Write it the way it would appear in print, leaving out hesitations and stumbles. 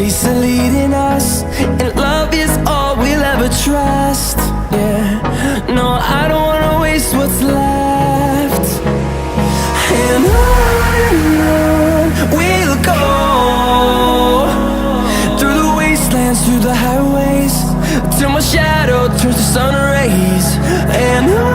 peace are leading us, and love is all we'll ever trust. Yeah, no, I don't wanna waste what's left. And on we'll go, through the wastelands, through the highways, till my shadow turns to sun rays. And